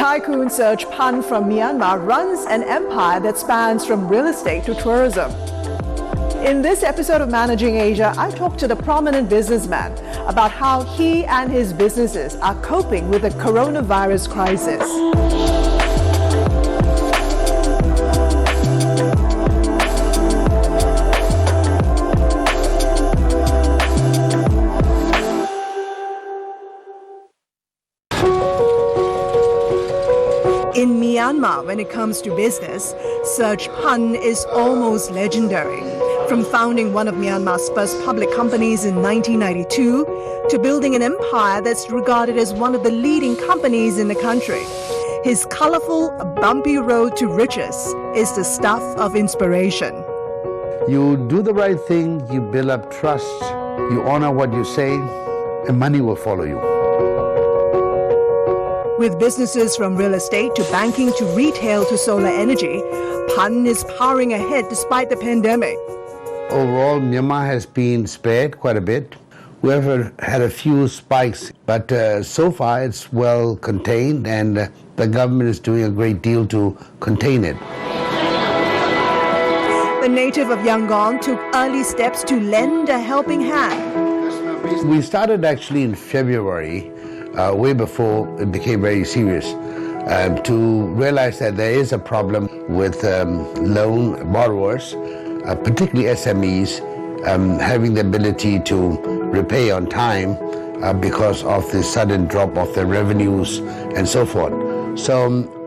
Tycoon Serge Pun from Myanmar runs an empire that spans from real estate to tourism. In this episode of Managing Asia, I talked to the prominent businessman about how he and his businesses are coping with the coronavirus crisis. In Myanmar, when it comes to business, Serge Pun is almost legendary. From founding one of Myanmar's first public companies in 1992 to building an empire that's regarded as one of the leading companies in the country. His colorful, bumpy road to riches is the stuff of inspiration. You do the right thing, you build up trust, you honor what you say, and money will follow you. With businesses from real estate to banking to retail to solar energy, Pun is powering ahead despite the pandemic. Overall, Myanmar has been spared quite a bit. We have had a few spikes, but so far it's well contained, and the government is doing a great deal to contain it. The native of Yangon took early steps to lend a helping hand. We started actually in February, way before it became very serious, to realize that there is a problem with loan borrowers, particularly SMEs, having the ability to repay on time because of the sudden drop of their revenues and so forth. So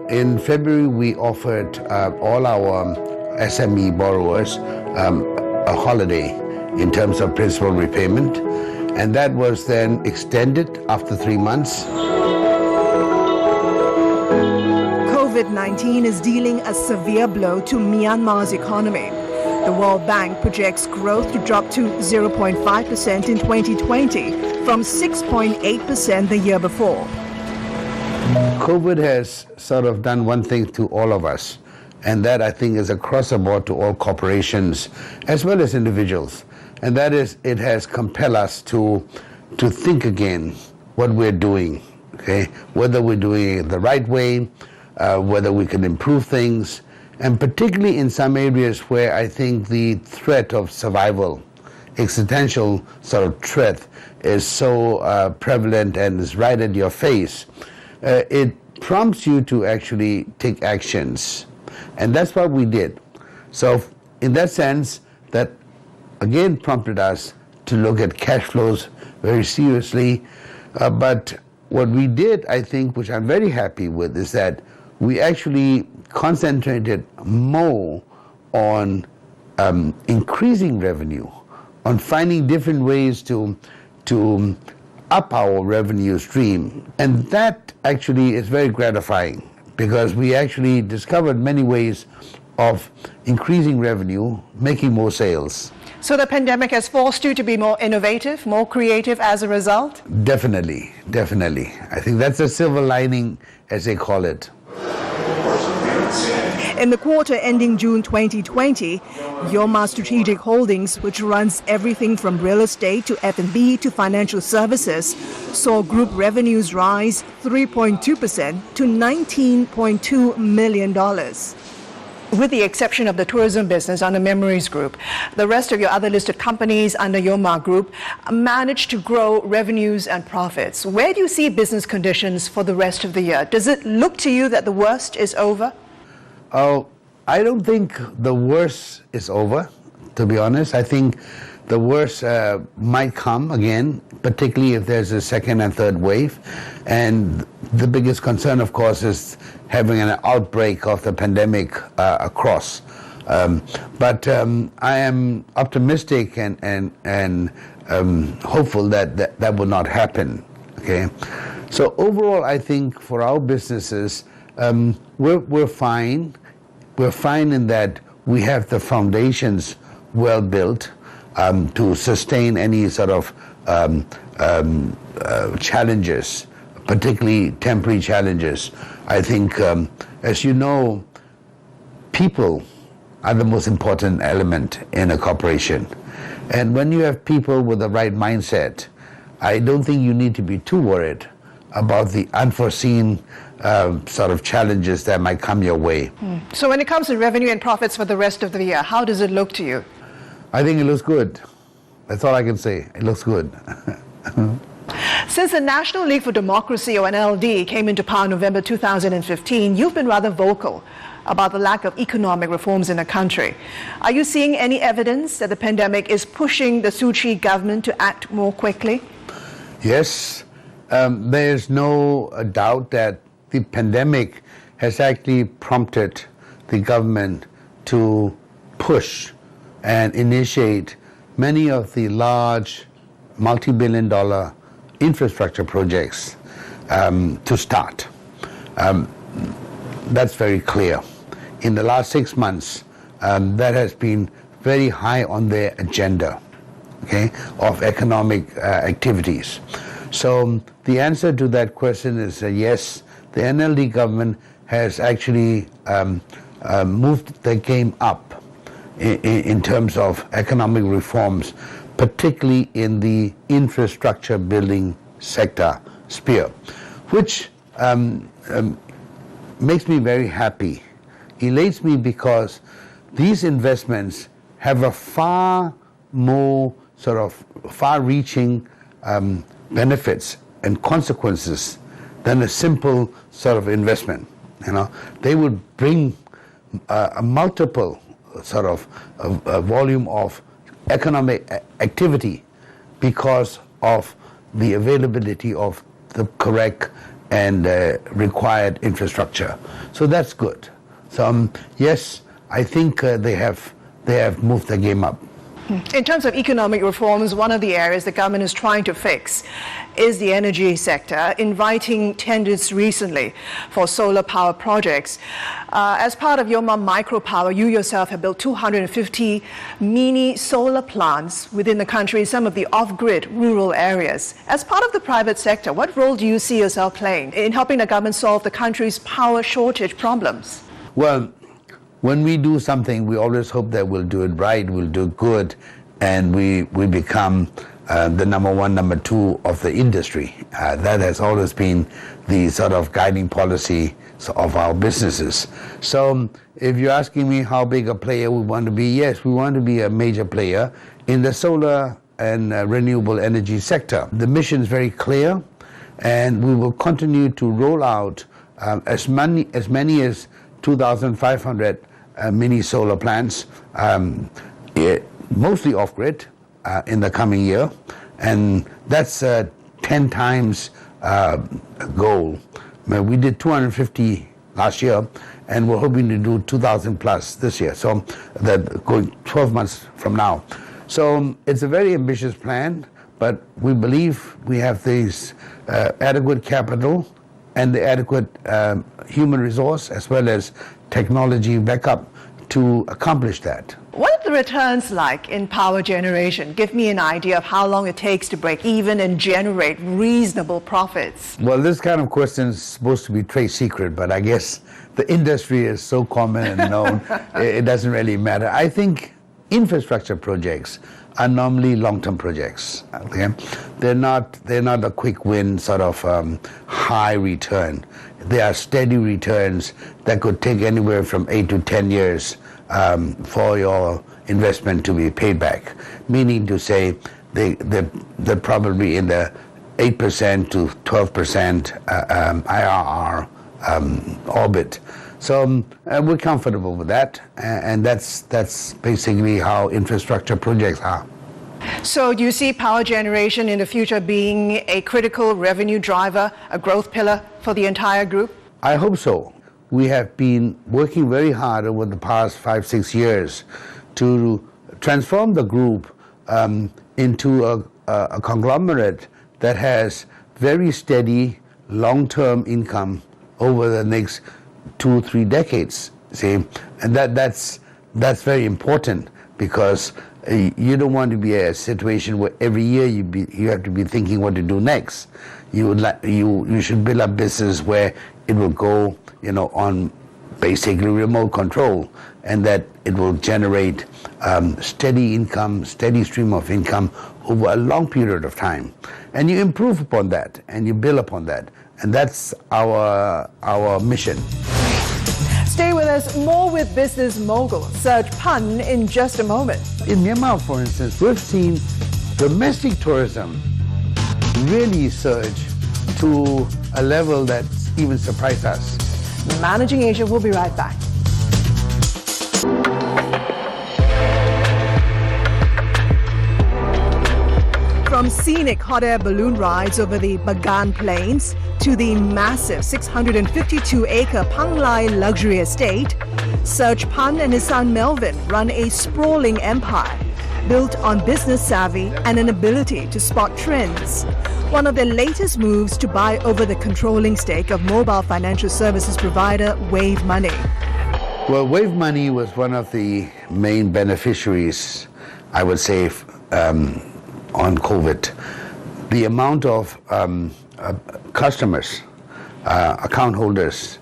in February, we offered all our SME borrowers a holiday in terms of principal repayment, and that was then extended after 3 months. COVID-19 is dealing a severe blow to Myanmar's economy. The World Bank projects growth to drop to 0.5% in 2020 from 6.8% the year before. COVID has sort of done one thing to all of us, and that I think is across the board to all corporations as well as individuals. And that is, it has compelled us to think again what we're doing, okay? Whether we're doing it the right way, whether we can improve things, and particularly in some areas where I think the threat of survival, existential sort of threat, is so prevalent and is right at your face. It prompts you to actually take actions, and that's what we did. So in that sense, that again prompted us to look at cash flows very seriously. But what we did, I think, which I'm very happy with, is that we actually concentrated more on increasing revenue, on finding different ways to up our revenue stream. And that actually is very gratifying, because we actually discovered many ways of increasing revenue, making more sales. So the pandemic has forced you to be more innovative, more creative as a result? Definitely, definitely. I think that's a silver lining, as they call it. In the quarter ending June 2020, Yoma Strategic Holdings, which runs everything from real estate to F&B to financial services, saw group revenues rise 3.2% to $19.2 million. With the exception of the tourism business under Memories Group, the rest of your other listed companies under Yoma Group managed to grow revenues and profits. Where do you see business conditions for the rest of the year? Does it look to you that the worst is over? I don't think the worst is over, to be honest. I think the worst might come again, particularly if there's a second and third wave. And the biggest concern, of course, is having an outbreak of the pandemic across. But I am optimistic and hopeful that will not happen. Okay, so overall, I think for our businesses, we're fine. We're fine in that we have the foundations well built to sustain any sort of challenges, particularly temporary challenges. I think, as you know, people are the most important element in a corporation. And when you have people with the right mindset, I don't think you need to be too worried about the unforeseen sort of challenges that might come your way. So when it comes to revenue and profits for the rest of the year, how does it look to you? I think it looks good. That's all I can say. It looks good. Since the National League for Democracy, or NLD, came into power in November 2015, you've been rather vocal about the lack of economic reforms in the country. Are you seeing any evidence that the pandemic is pushing the Suu Kyi government to act more quickly? Yes, there's no doubt that the pandemic has actually prompted the government to push and initiate many of the large multi-billion-dollar infrastructure projects to start. That's very clear. In the last 6 months, that has been very high on their agenda, okay, of economic activities. So the answer to that question is yes, the NLD government has actually moved the game up in terms of economic reforms, particularly in the infrastructure building sector sphere, which makes me very happy, elates me, because these investments have a far more sort of far-reaching benefits and consequences than a simple sort of investment. You know, they would bring a multiple sort of a volume of economic activity because of the availability of the correct and required infrastructure. So that's good. So yes, I think they have moved the game up. In terms of economic reforms, one of the areas the government is trying to fix is the energy sector, inviting tenders recently for solar power projects. As part of Yoma Micropower, you yourself have built 250 mini solar plants within the country in some of the off-grid rural areas. As part of the private sector, what role do you see yourself playing in helping the government solve the country's power shortage problems? Well, when we do something, we always hope that we'll do it right, we'll do good, and we become the number one, number two of the industry. That has always been the sort of guiding policy of our businesses. So if you're asking me how big a player we want to be, yes, we want to be a major player in the solar and renewable energy sector. The mission is very clear, and we will continue to roll out as many as 2,500 mini solar plants, mostly off-grid, in the coming year, and that's a 10 times goal. We did 250 last year, and we're hoping to do 2,000 plus this year, so that going 12 months from now. So it's a very ambitious plan, but we believe we have these adequate capital and the adequate human resource as well as technology backup to accomplish that. What are the returns like in power generation? Give me an idea of how long it takes to break even and generate reasonable profits. Well, this kind of question is supposed to be trade secret, but I guess the industry is so common and known, it doesn't really matter. I think infrastructure projects are normally long-term projects. Okay? They're not a quick win sort of high return. They are steady returns that could take anywhere from 8 to 10 years for your investment to be paid back. Meaning to say they're probably in the 8% to 12% IRR orbit. So we're comfortable with that, and that's basically how infrastructure projects are. So do you see power generation in the future being a critical revenue driver, a growth pillar for the entire group? I hope so. We have been working very hard over the past 5-6 years to transform the group into a conglomerate that has very steady long-term income over the next 2-3 decades. See, and that's very important, because you don't want to be a situation where every year you have to be thinking what to do next. You should build a business where it will go, on basically remote control, and that it will generate steady income, steady stream of income over a long period of time. And you improve upon that, and you build upon that. And that's our mission. Stay with us. More with business mogul Serge Pun in just a moment. In Myanmar, for instance, we've seen domestic tourism really surge to a level that's even surprised us. Managing Asia will be right back. From scenic hot air balloon rides over the Bagan Plains to the massive 652-acre Panglai luxury estate, Serge Pun and his son Melvin run a sprawling empire built on business savvy and an ability to spot trends. One of their latest moves to buy over the controlling stake of mobile financial services provider Wave Money. Well, Wave Money was one of the main beneficiaries, I would say, on COVID. The amount of customers, account holders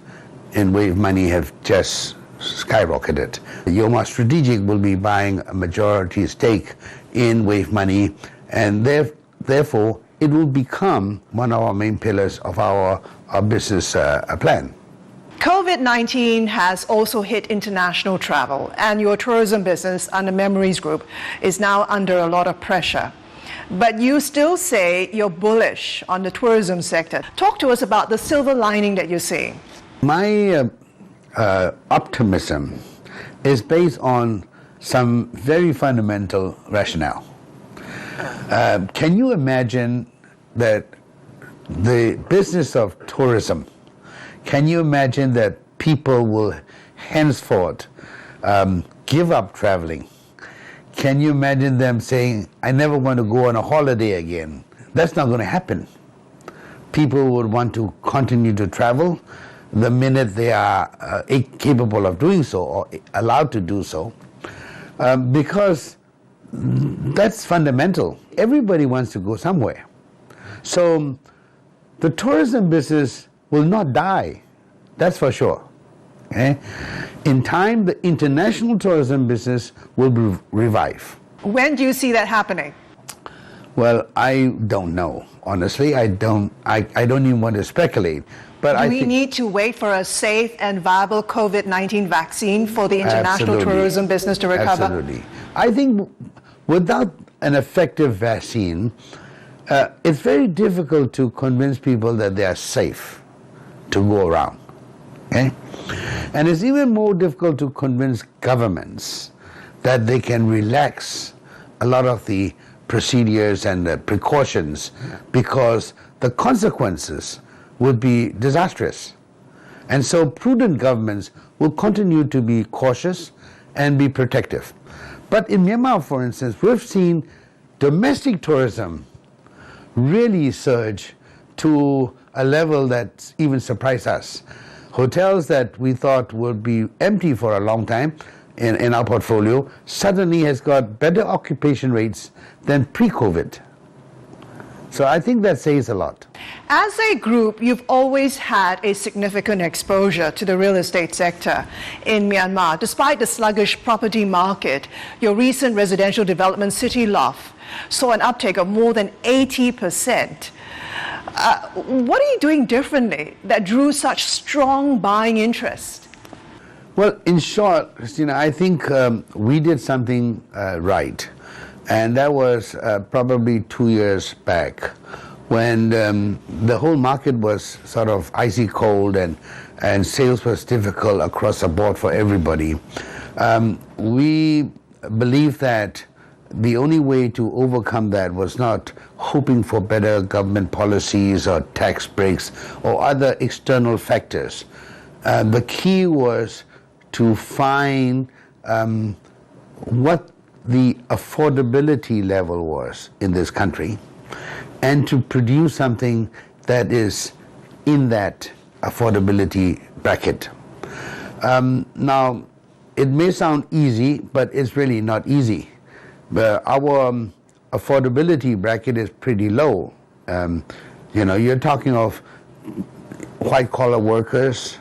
in Wave Money have just skyrocketed. Yoma Strategic will be buying a majority stake in Wave Money, and therefore it will become one of our main pillars of our business plan. COVID-19 has also hit international travel, and your tourism business under Memories Group is now under a lot of pressure. But you still say you're bullish on the tourism sector. Talk to us about the silver lining that you're seeing. My optimism is based on some very fundamental rationale. Can you imagine that the business of tourism, can you imagine that people will henceforth give up traveling? Can you imagine them saying, I never want to go on a holiday again? That's not going to happen. People would want to continue to travel the minute they are capable of doing so or allowed to do so, because that's fundamental. Everybody wants to go somewhere. So the tourism business will not die, that's for sure. Okay? In time, the international tourism business will revive. When do you see that happening? Well, I don't know. Honestly, I don't even want to speculate. But Do we need to wait for a safe and viable COVID-19 vaccine for the international tourism business to recover? Absolutely. I think without an effective vaccine, it's very difficult to convince people that they are safe to go around. Okay? And it's even more difficult to convince governments that they can relax a lot of the procedures and the precautions, because the consequences would be disastrous. And so prudent governments will continue to be cautious and be protective. But in Myanmar, for instance, we've seen domestic tourism really surge to a level that even surprised us. Hotels that we thought would be empty for a long time in our portfolio suddenly has got better occupation rates than pre-COVID. So I think that says a lot. As a group, you've always had a significant exposure to the real estate sector in Myanmar. Despite the sluggish property market, your recent residential development, City Loft, saw an uptake of more than 80%. What are you doing differently that drew such strong buying interest? Well, in short, Christina, I think we did something right. And that was probably 2 years back, when the whole market was sort of icy cold and sales was difficult across the board for everybody. We believed that the only way to overcome that was not hoping for better government policies or tax breaks or other external factors. The key was to find what the affordability level was in this country and to produce something that is in that affordability bracket. Now, it may sound easy, but it's really not easy. Our affordability bracket is pretty low. You're talking of white-collar workers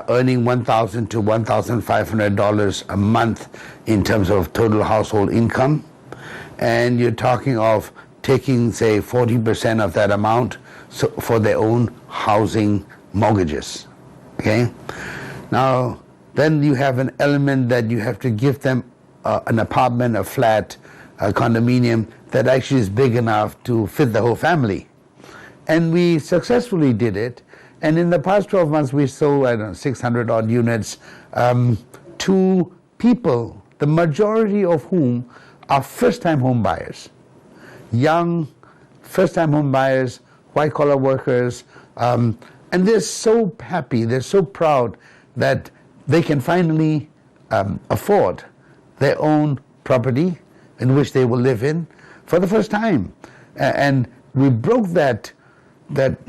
earning $1,000 to $1,500 a month in terms of total household income, and you're talking of taking, say, 40% of that amount, so for their own housing mortgages. Okay? Now, then you have an element that you have to give them an apartment, a flat, a condominium that actually is big enough to fit the whole family. And we successfully did it. And in the past 12 months, we sold, 600 odd units to people, the majority of whom are first-time home buyers. Young, first-time home buyers, white-collar workers, and they're so happy, they're so proud that they can finally afford their own property in which they will live in for the first time. And we broke that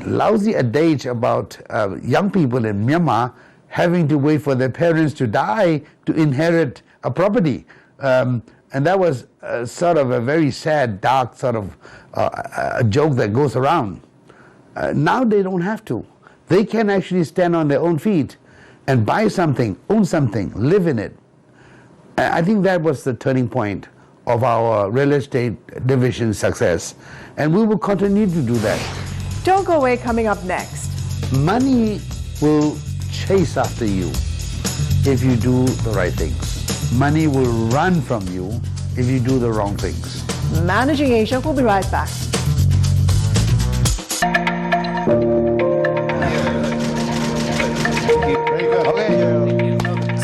lousy adage about young people in Myanmar having to wait for their parents to die to inherit a property. And that was sort of a very sad, dark sort of a joke that goes around. Now they don't have to. They can actually stand on their own feet and buy something, own something, live in it. I think that was the turning point of our real estate division's success. And we will continue to do that. Don't go away. Coming up next. Money will chase after you if you do the right things. Money will run from you if you do the wrong things. Managing Asia, we'll be right back.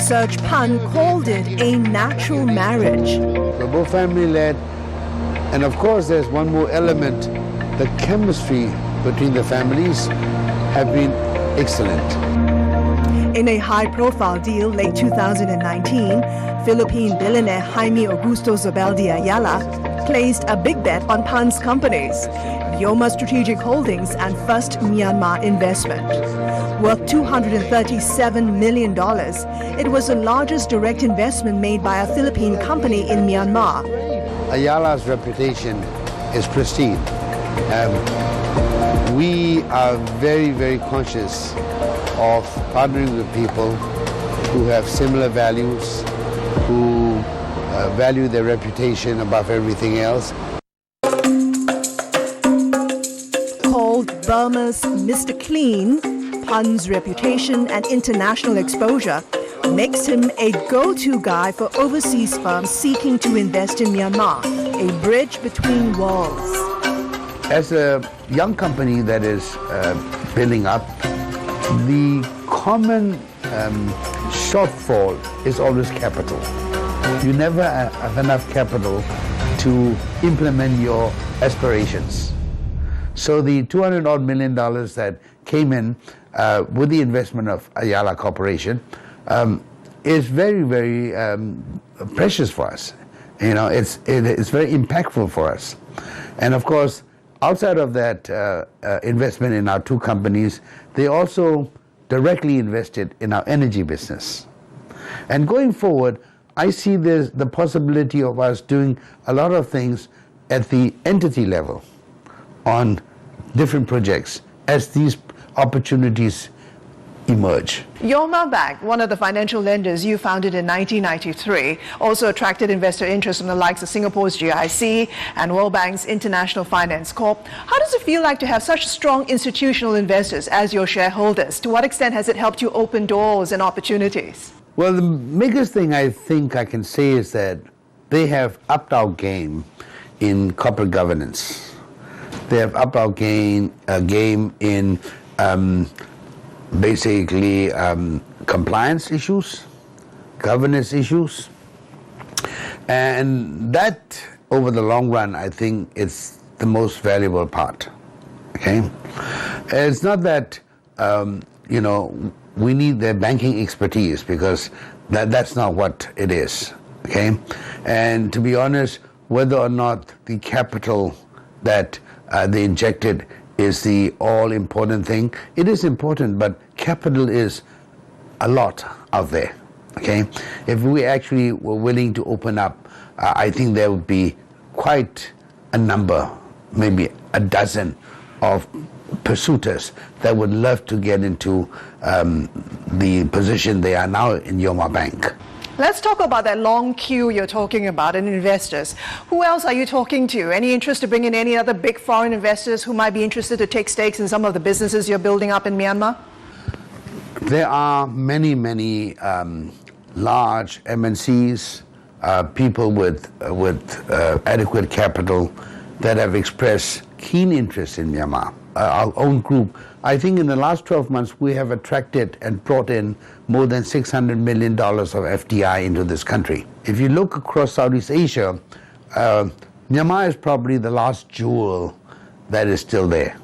Serge Pun called it a natural marriage. We're both family-led, and of course there's one more element. The chemistry between the families have been excellent. In a high-profile deal late 2019, Philippine billionaire Jaime Augusto Zobel de Ayala placed a big bet on Pun's companies, Yoma Strategic Holdings and First Myanmar Investment. Worth $237 million, it was the largest direct investment made by a Philippine company in Myanmar. Ayala's reputation is pristine. We are very, very conscious of partnering with people who have similar values, who value their reputation above everything else. Called Burma's Mr. Clean, Pun's reputation and international exposure makes him a go-to guy for overseas firms seeking to invest in Myanmar, a bridge between worlds. As a young company that is building up, the common shortfall is always capital. You never have enough capital to implement your aspirations. So the $200 odd million that came in with the investment of Ayala Corporation is very, very precious for us. You know, it's very impactful for us. And of course, outside of that investment in our two companies, they also directly invested in our energy business. And going forward, I see there's the possibility of us doing a lot of things at the entity level on different projects as these opportunities emerge. Yoma Bank, one of the financial lenders you founded in 1993, also attracted investor interest from the likes of Singapore's GIC and World Bank's International Finance Corp. How does it feel like to have such strong institutional investors as your shareholders? To what extent has it helped you open doors and opportunities? Well, the biggest thing I think I can say is that they have upped our game in corporate governance. They have upped our game in basically compliance issues, governance issues, and that over the long run I think it's the most valuable part. Okay, it's not that you know, we need their banking expertise, because that's not what it is. Okay, and to be honest, whether or not the capital that they injected is the all-important thing. It is important, but capital is a lot out there, okay? If we actually were willing to open up, I think there would be quite a number, maybe a dozen of pursuiters that would love to get into the position they are now in Yoma Bank. Let's talk about that long queue you're talking about in investors. Who else are you talking to? Any interest to bring in any other big foreign investors who might be interested to take stakes in some of the businesses you're building up in Myanmar? There are many large MNCs, people with adequate capital that have expressed keen interest in Myanmar. Our own group, I think in the last 12 months we have attracted and brought in more than $600 million of FDI into this country. If you look across Southeast Asia, Myanmar is probably the last jewel that is still there.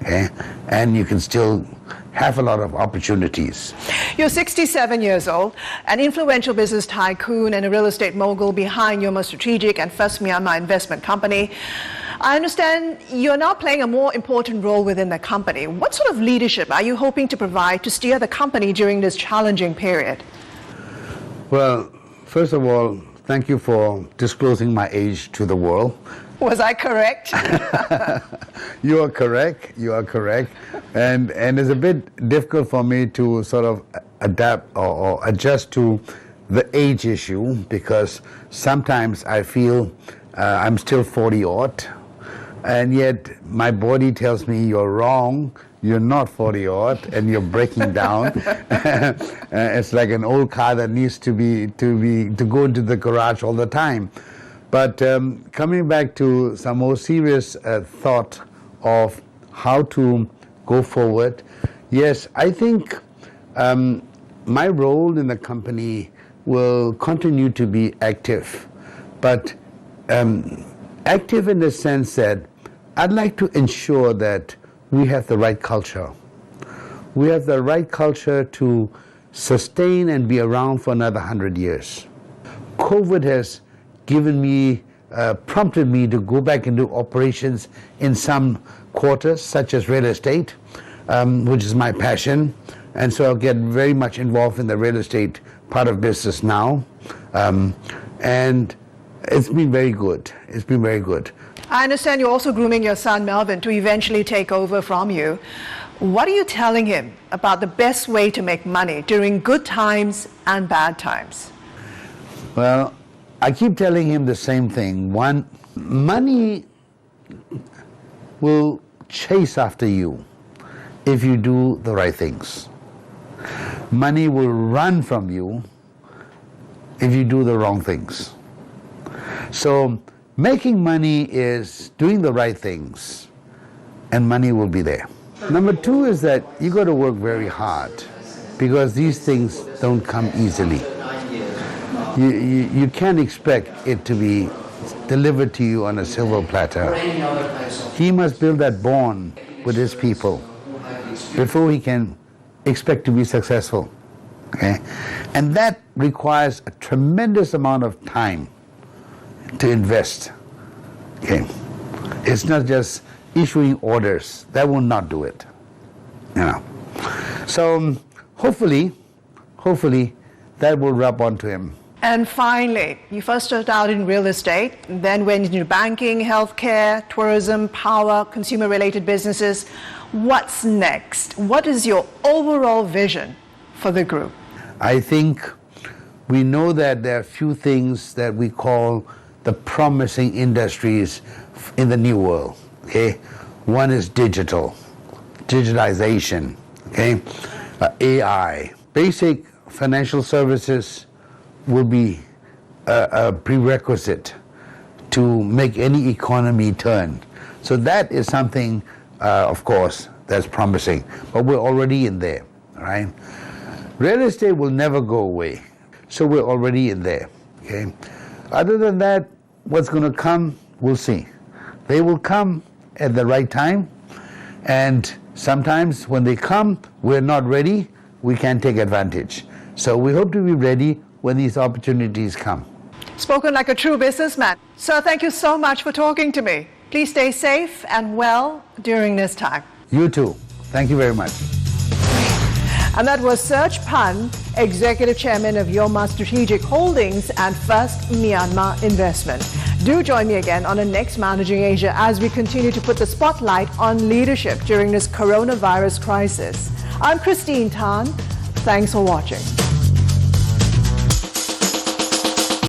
Okay? And you can still have a lot of opportunities. You're 67 years old, an influential business tycoon and a real estate mogul behind Yoma Strategic and First Myanmar Investment Company. I understand you're now playing a more important role within the company. What sort of leadership are you hoping to provide to steer the company during this challenging period? Well, first of all, thank you for disclosing my age to the world. Was I correct? You are correct. You are correct. And it's a bit difficult for me to sort of adapt or adjust to the age issue, because sometimes I feel I'm still 40-odd, and yet my body tells me you're wrong. You're not 40-odd, and you're breaking down. It's like an old car that needs to go into the garage all the time. But coming back to some more serious thought of how to go forward, yes, I think my role in the company will continue to be active, but active in the sense that I'd like to ensure that we have the right culture. We have the right culture to sustain and be around for another 100 years. COVID has given me, prompted me to go back into operations in some quarters, such as real estate, which is my passion. And so I'll get very much involved in the real estate part of business now. And it's been very good. It's been very good. I understand you're also grooming your son, Melvin, to eventually take over from you. What are you telling him about the best way to make money during good times and bad times? Well, I keep telling him the same thing. One, money will chase after you if you do the right things. Money will run from you if you do the wrong things. So making money is doing the right things, and money will be there. Number two is that you got to work very hard, because these things don't come easily. You can't expect it to be delivered to you on a silver platter. He must build that bond with his people before he can expect to be successful. Okay? And that requires a tremendous amount of time to invest. Okay? It's not just issuing orders. That will not do it. You know. So hopefully that will rub onto him. And finally, you first started out in real estate, then went into banking, healthcare, tourism, power, consumer-related businesses. What's next? What is your overall vision for the group? I think we know that there are a few things that we call the promising industries in the new world. Okay, one is digitalization. Okay, AI, basic financial services will be a prerequisite to make any economy turn. So that is something, of course, that's promising. But we're already in there, right? Real estate will never go away. So we're already in there, okay? Other than that, what's going to come, we'll see. They will come at the right time. And sometimes when they come, we're not ready, we can't take advantage. So we hope to be ready when these opportunities come. Spoken like a true businessman. Sir, thank you so much for talking to me. Please stay safe and well during this time. You too. Thank you very much. And that was Serge Pun, Executive Chairman of Yoma Strategic Holdings and First Myanmar Investment. Do join me again on the next Managing Asia as we continue to put the spotlight on leadership during this coronavirus crisis. I'm Christine Tan. Thanks for watching.